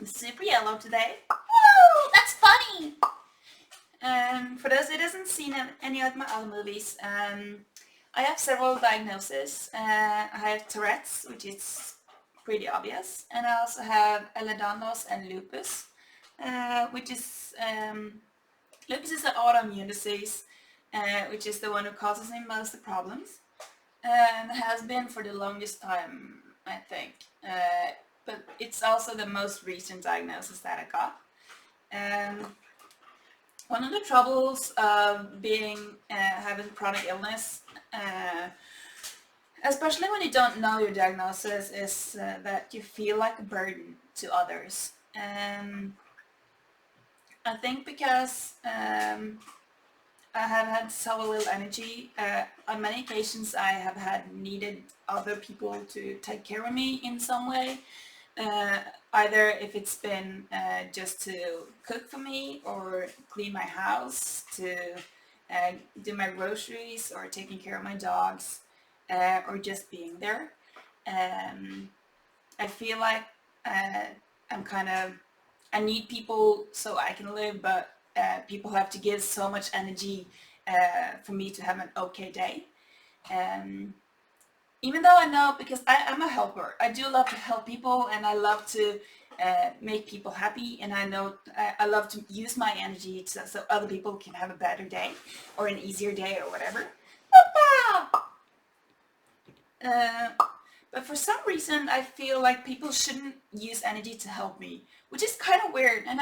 I'm super yellow today. Woo! That's funny! For those who hasn't seen any of my other movies, I have several diagnoses. I have tourettes, which is pretty obvious, and I also have ehlers and lupus, which is lupus is an autoimmune disease, which is the one who causes me most of the problems, and has been for the longest time, I think. But it's also the most recent diagnosis that I got. Um, One of the troubles of being having chronic illness, especially when you don't know your diagnosis, is that you feel like a burden to others. I think because I have had so little energy, on many occasions I have had needed other people to take care of me in some way. Uh, Either if it's been just to cook for me or clean my house, to do my groceries or taking care of my dogs, or just being there. Um, I feel like uh, I'm kind of, I need people so I can live, but people have to give so much energy for me to have an okay day. Um, Even though I know, because I'm a helper, I do love to help people and I love to make people happy, and I know I love to use my energy so other people can have a better day or an easier day or whatever. Uh, but for some reason, I feel like people shouldn't use energy to help me, which is kind of weird. And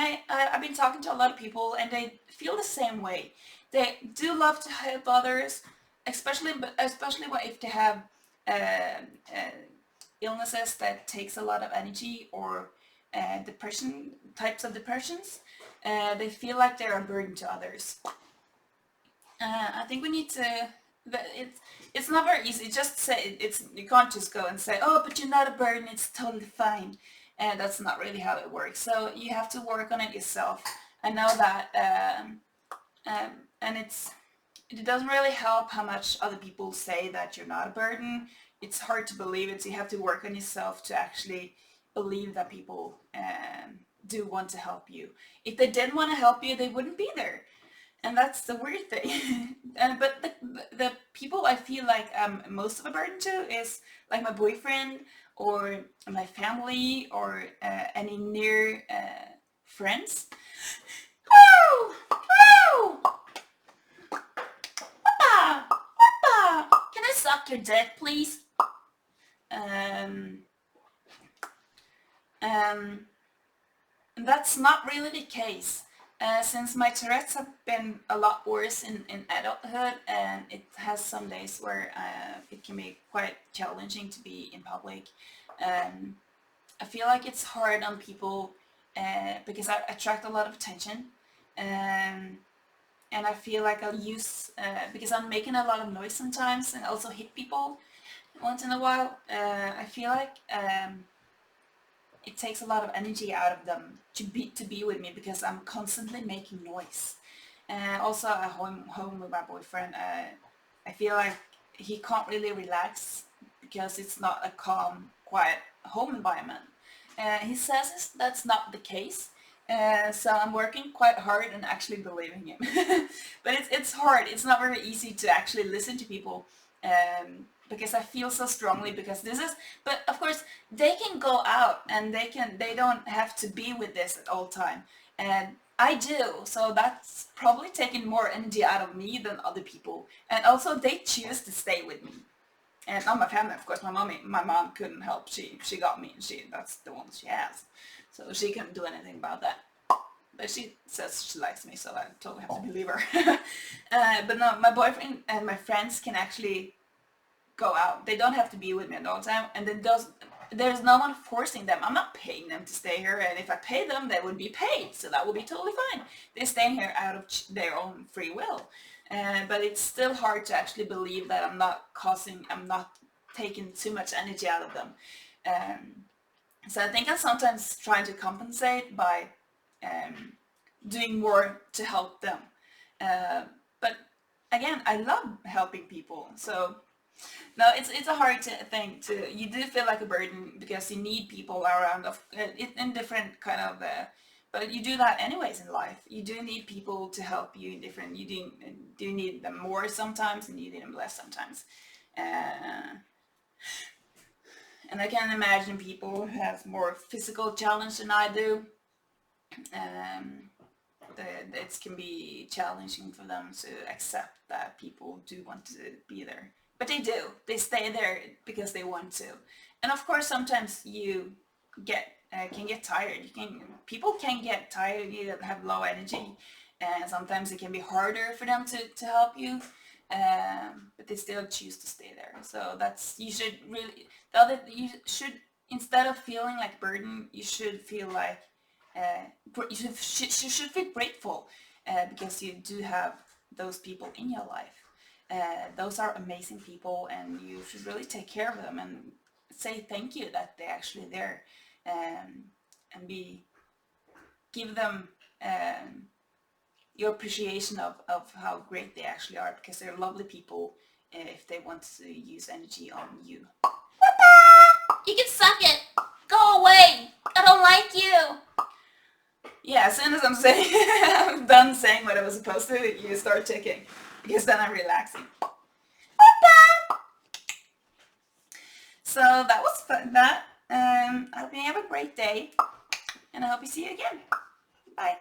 I've been talking to a lot of people, and they feel the same way. They do love to help others, especially if they have uh, uh, illnesses that takes a lot of energy, or depression types of depressions. They feel like they're a burden to others. I think we need to. It's not very easy. Just say it's. You can't just go and say, "Oh, but you're not a burden. It's totally fine." And that's not really how it works. So you have to work on it yourself. I know that, and it doesn't really help how much other people say that you're not a burden. It's hard to believe it. So you have to work on yourself to actually believe that people do want to help you. If they didn't want to help you, they wouldn't be there, and that's the weird thing. But the people I feel like I'm most of a burden to is like my boyfriend or my family or any near friends. Woo! Woo! Papa! Papa! Can I suck your dick, please? Um, um, that's not really the case. Since my Tourette's have been a lot worse in adulthood, and it has some days where it can be quite challenging to be in public. Um, I feel like it's hard on people because I attract a lot of attention, um, and I feel like I'll use because I'm making a lot of noise sometimes, and also hit people once in a while. I feel like it takes a lot of energy out of them to be with me because I'm constantly making noise. Also at home with my boyfriend, I feel like he can't really relax because it's not a calm, quiet home environment. He says that's not the case. So I'm working quite hard and actually believing him. But it's hard. It's not very easy to actually listen to people, because I feel so strongly, because this is, but of course they can go out and they don't have to be with this at all time, and I do, so that's probably taking more energy out of me than other people, and also they choose to stay with me. And not my family, of course. My mom couldn't help. She got me, and that's the one she has, so she couldn't do anything about that. But she says she likes me, so I totally have to believe her. But no, my boyfriend and my friends can actually go out. They don't have to be with me all the time, and there's no one forcing them. I'm not paying them to stay here, and if I pay them, they would be paid, so that would be totally fine. They're staying here out of their own free will. But it's still hard to actually believe that I'm not taking too much energy out of them. Um, so I think I'm sometimes trying to compensate by um, doing more to help them. Uh, but again, I love helping people, so No, it's a hard thing to. You do feel like a burden because you need people around of in different kind of. But you do that anyways in life. You do need people to help you in different. You do need them more sometimes, and you need them less sometimes. Uh, and I can imagine people who have more physical challenge than I do. Um, it can be challenging for them to accept that people do want to be there. But they do. They stay there because they want to. And of course, sometimes you get can get tired. People can get tired. You have low energy, and sometimes it can be harder for them to help you. But they still choose to stay there. So that's you should really you should instead of feeling like burden, you should feel like you should feel grateful because you do have those people in your life. Those are amazing people, and you should really take care of them and say thank you that they're actually there, and give them your appreciation of how great they actually are, because they're lovely people if they want to use energy on you. You can suck it. Go away. I don't like you. Yeah, as soon as I'm done saying what I was supposed to, you start ticking, because then I'm relaxing. So that was fun. I hope you have a great day, and I hope you see you again. Bye.